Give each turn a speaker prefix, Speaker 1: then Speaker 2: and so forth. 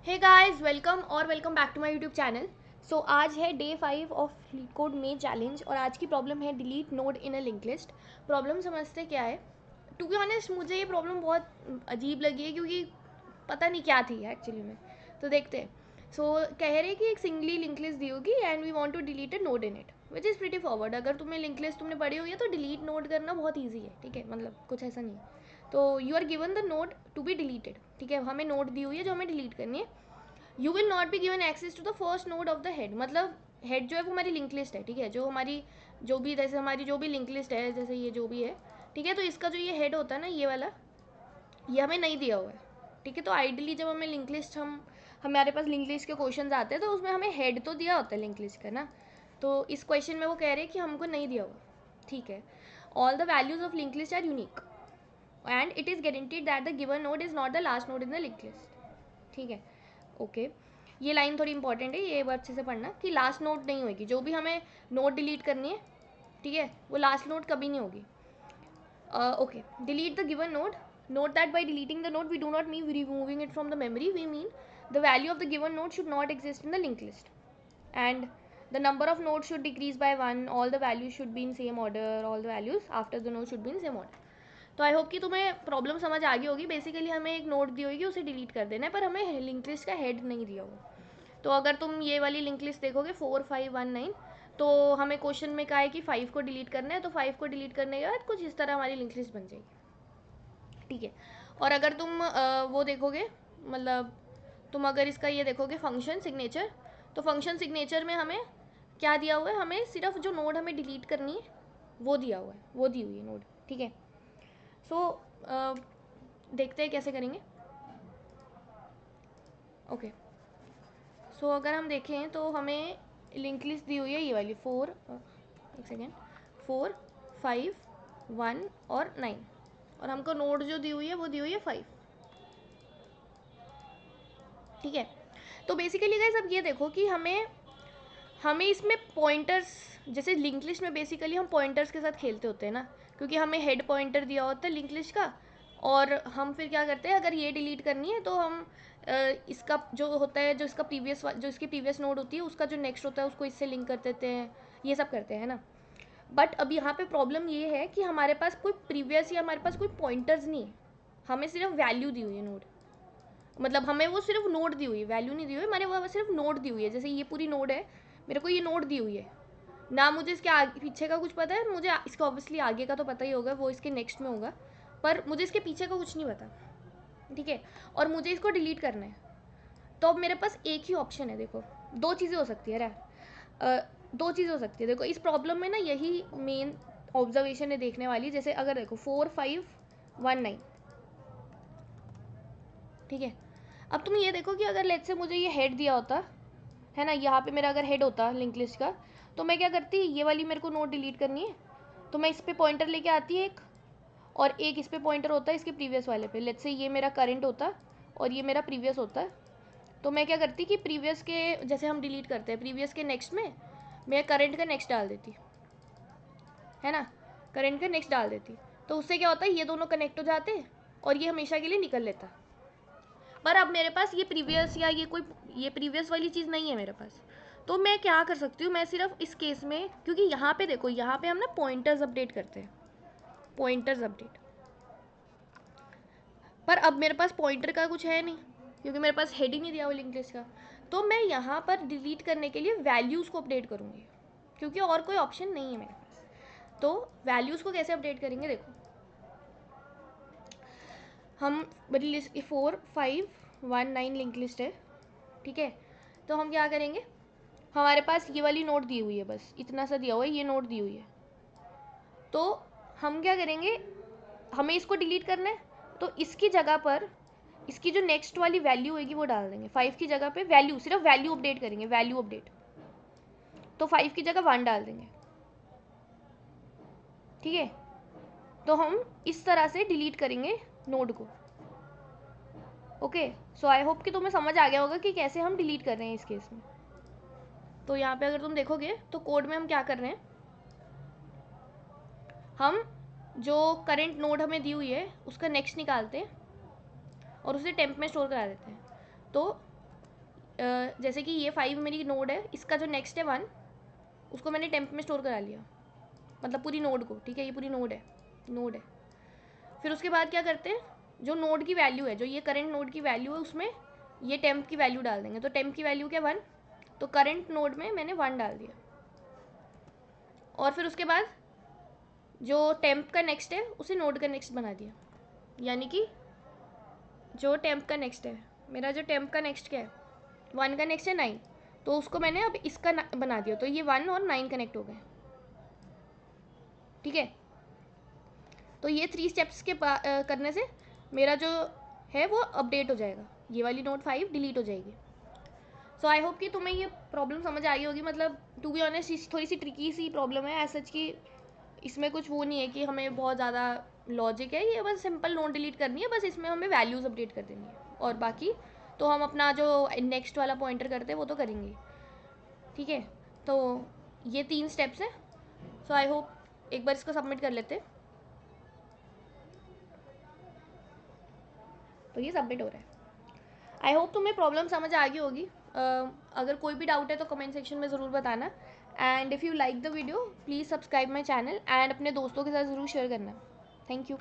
Speaker 1: Hey guys, welcome back to my YouTube channel. So आज है day 5 of LeetCode में challenge और आज की प्रॉब्लम है delete node in a link list. Problem समझते क्या है। टू बी ऑनेस्ट मुझे ये प्रॉब्लम बहुत अजीब लगी है क्योंकि पता नहीं क्या थी एक्चुअली में। तो देखते हैं। सो कह रहे कि एक सिंगली लिंक लिस्ट दी होगी and we want to delete a node in it which is pretty forward. अगर तुम्हें लिंक लिस्ट तुमने पढ़ी हुई है तो डिलीट नोड करना बहुत ईजी है, ठीक है, मतलब कुछ ऐसा नहीं है। तो you are given the node to be deleted, ठीक है, हमें नोड दी हुई है जो हमें डिलीट करनी है। You will not be given access to the first node of the head, मतलब हेड जो है वो हमारी लिंक लिस्ट है, ठीक है, जो हमारी जो भी जैसे हमारी जो भी लिंक लिस्ट है, जैसे ये जो भी है, ठीक है, तो इसका जो ये हेड होता है ना, ये वाला, ये हमें नहीं दिया हुआ है, ठीक है। तो आइडियली जब हमें लिंक लिस्ट हमारे पास लिंक लिस्ट के क्वेश्चन आते हैं तो उसमें हमें हेड तो दिया होता है लिंक लिस्ट का ना। तो इस क्वेश्चन में वो कह रहे हैं कि हमको नहीं दिया हुआ, ठीक है। All the values of link list are unique and it is guaranteed that the given node is not the last node in the link list, ठीक है। ओके, ये लाइन थोड़ी इंपॉर्टेंट है, ये अच्छे से पढ़ना कि लास्ट नोड नहीं होगी, जो भी हमें नोड डिलीट करनी है, ठीक है, वो लास्ट नोड कभी नहीं होगी। Okay, delete the given node. Note that by deleting the node, we do not mean removing it from the memory. We mean the value of the given node should not exist in the linked list, and the number of nodes should decrease by 1. All the values should be in same order. All the values after the node should be in same order. तो I hope कि तुम्हें problem समझ आ गई होगी। Basically हमें एक node दी होगी, उसे डिलीट कर देना है, पर हमें लिंक लिस्ट का हेड नहीं दिया होगा। तो अगर तुम ये वाली लिंक लिस्ट देखोगे 4519, तो हमें क्वेश्चन में कहा है कि 5 को डिलीट करना है, तो 5 को डिलीट करने के बाद कुछ इस तरह हमारी लिंक लिस्ट बन जाएगी, ठीक है। और अगर तुम वो देखोगे, मतलब तुम अगर इसका ये देखोगे फंक्शन सिग्नेचर, तो फंक्शन सिग्नेचर में हमें क्या दिया हुआ है, हमें सिर्फ जो नोड हमें डिलीट करनी है वो दिया हुआ है, वो दी हुई है नोड, ठीक है। सो देखते हैं कैसे करेंगे। ओके, सो अगर हम देखें तो हमें लिंक लिस्ट दी हुई है ये वाली 4, एक सेकेंड, 4, 5, 1 और 9, और हमको नोड जो दी हुई है वो दी हुई है 5, ठीक है। तो बेसिकली गाइस अब ये देखो कि हमें हमें इसमें पॉइंटर्स, जैसे लिंक लिस्ट में बेसिकली हम पॉइंटर्स के साथ खेलते होते हैं ना, क्योंकि हमें हेड पॉइंटर दिया होता है लिंक लिस्ट का, और हम फिर क्या करते हैं, अगर ये डिलीट करनी है तो हम इसका जो होता है, जो इसका प्रीवियस, जो इसकी प्रीवियस नोड होती है उसका जो नेक्स्ट होता है उसको इससे लिंक कर देते हैं, ये सब करते हैं ना। बट अब यहाँ पे प्रॉब्लम ये है कि हमारे पास कोई प्रीवियस या हमारे पास कोई पॉइंटर्स नहीं है, हमें सिर्फ वैल्यू दी हुई है नोड, मतलब हमें वो सिर्फ नोड दी हुई है, वैल्यू नहीं दी हुई है, मैंने वो सिर्फ नोड दी हुई है। जैसे ये पूरी नोड है, मेरे को ये नोड दी हुई है ना, मुझे इसके आगे पीछे का कुछ पता है, मुझे इसके ऑब्वियसली आगे का तो पता ही होगा, वो इसके नेक्स्ट में होगा, पर मुझे इसके पीछे का कुछ नहीं पता, ठीक है, और मुझे इसको डिलीट करना है। तो अब मेरे पास एक ही ऑप्शन है, देखो दो चीज़ें हो सकती है दो चीज़ें हो सकती है। देखो इस प्रॉब्लम में ना यही मेन ऑब्जर्वेशन है देखने वाली। जैसे अगर देखो 4519, ठीक है, अब तुम ये देखो कि अगर लेट से मुझे ये हेड दिया होता है ना, यहाँ पे मेरा अगर हेड होता लिंक लिस्ट का, तो मैं क्या करती, ये वाली मेरे को नोट डिलीट करनी है, तो मैं इस पर पॉइंटर लेके आती है एक, और एक इस पर पॉइंटर होता है इसके प्रीवियस वाले पे। लेट्स से ये मेरा करंट होता और ये मेरा प्रीवियस होता है, तो मैं क्या करती कि प्रीवियस के, जैसे हम डिलीट करते हैं प्रीवियस के नेक्स्ट में, मैं करंट का नेक्स्ट डाल देती, है ना, करंट का नेक्स्ट डाल देती, तो उससे क्या होता है, ये दोनों कनेक्ट हो जाते और ये हमेशा के लिए निकल लेता। पर अब मेरे पास ये प्रीवियस या ये कोई ये प्रीवियस वाली चीज़ नहीं है मेरे पास, तो मैं क्या कर सकती हूँ, मैं सिर्फ इस केस में, क्योंकि यहाँ पे देखो, यहाँ पे हम ना पॉइंटर्स अपडेट करते हैं, पॉइंटर्स अपडेट, पर अब मेरे पास पॉइंटर का कुछ है नहीं, क्योंकि मेरे पास हेड ही नहीं दिया हुआ लिंक लिस्ट का। तो मैं यहाँ पर डिलीट करने के लिए वैल्यूज़ को अपडेट करूँगी, क्योंकि और कोई ऑप्शन नहीं है मेरे पास। तो वैल्यूज़ को कैसे अपडेट करेंगे, देखो हम बड़ी लिस्ट 4519 लिंक लिस्ट है, ठीक है, तो हम क्या करेंगे, हमारे पास ये वाली नोट दी हुई है, बस इतना सा दिया हुआ है, ये नोट दी हुई है, तो हम क्या करेंगे, हमें इसको डिलीट करना है, तो इसकी जगह पर इसकी जो नेक्स्ट वाली वैल्यू होगी वो डाल देंगे। 5 की जगह पे वैल्यू, सिर्फ वैल्यू अपडेट करेंगे, वैल्यू अपडेट, तो 5 की जगह 1 डाल देंगे, ठीक है। तो हम इस तरह से डिलीट करेंगे नोड को। ओके, सो आई होप कि तुम्हें समझ आ गया होगा कि कैसे हम डिलीट कर रहे हैं इस केस में। तो यहाँ पे अगर तुम देखोगे तो कोड में हम क्या कर रहे हैं, हम जो करंट नोड हमें दी हुई है उसका नेक्स्ट निकालते हैं और उसे टेम्प में स्टोर करा देते हैं। तो जैसे कि ये 5 मेरी नोड है, इसका जो नेक्स्ट है 1, उसको मैंने टेम्प में स्टोर करा लिया, मतलब पूरी नोड को, ठीक है, ये पूरी नोड है। फिर उसके बाद क्या करते हैं, जो नोड की वैल्यू है, जो ये करंट नोड की वैल्यू है, उसमें ये टेम्प की वैल्यू डाल देंगे। तो टेम्प की वैल्यू क्या 1, तो करंट नोड में मैंने 1 डाल दिया। और फिर उसके बाद जो टेम्प का नेक्स्ट है उसे नोड का नेक्स्ट बना दिया, यानी कि जो टेम्प का नेक्स्ट है, मेरा जो टेम्प का नेक्स्ट क्या है, 1 का नेक्स्ट है 9, तो उसको मैंने अब इसका बना दिया, तो ये 1 और 9 कनेक्ट हो गए, ठीक है। तो ये 3 स्टेप्स के करने से मेरा जो है वो अपडेट हो जाएगा, ये वाली नोड 5 डिलीट हो जाएगी। सो आई होप कि तुम्हें ये प्रॉब्लम समझ आई होगी। मतलब टू बी ऑनेस्ट थोड़ी सी ट्रिकी सी प्रॉब्लम है, ऐसा कि इसमें कुछ वो नहीं है कि हमें बहुत ज़्यादा लॉजिक है, ये बस सिंपल नोड डिलीट करनी है, बस इसमें हमें वैल्यूज़ अपडेट कर देनी है, और बाकी तो हम अपना जो नेक्स्ट वाला पॉइंटर करते हैं वो तो करेंगे, ठीक है। तो ये 3 स्टेप्स हैं। सो आई होप, एक बार इसको सबमिट कर लेते। तो ये सबमिट हो रहा है। आई होप तुम्हें प्रॉब्लम समझ आ गई होगी। अगर कोई भी डाउट है तो कमेंट सेक्शन में ज़रूर बताना, and if you like the video please subscribe my channel, and अपने दोस्तों के साथ ज़रूर शेयर करना। Thank you.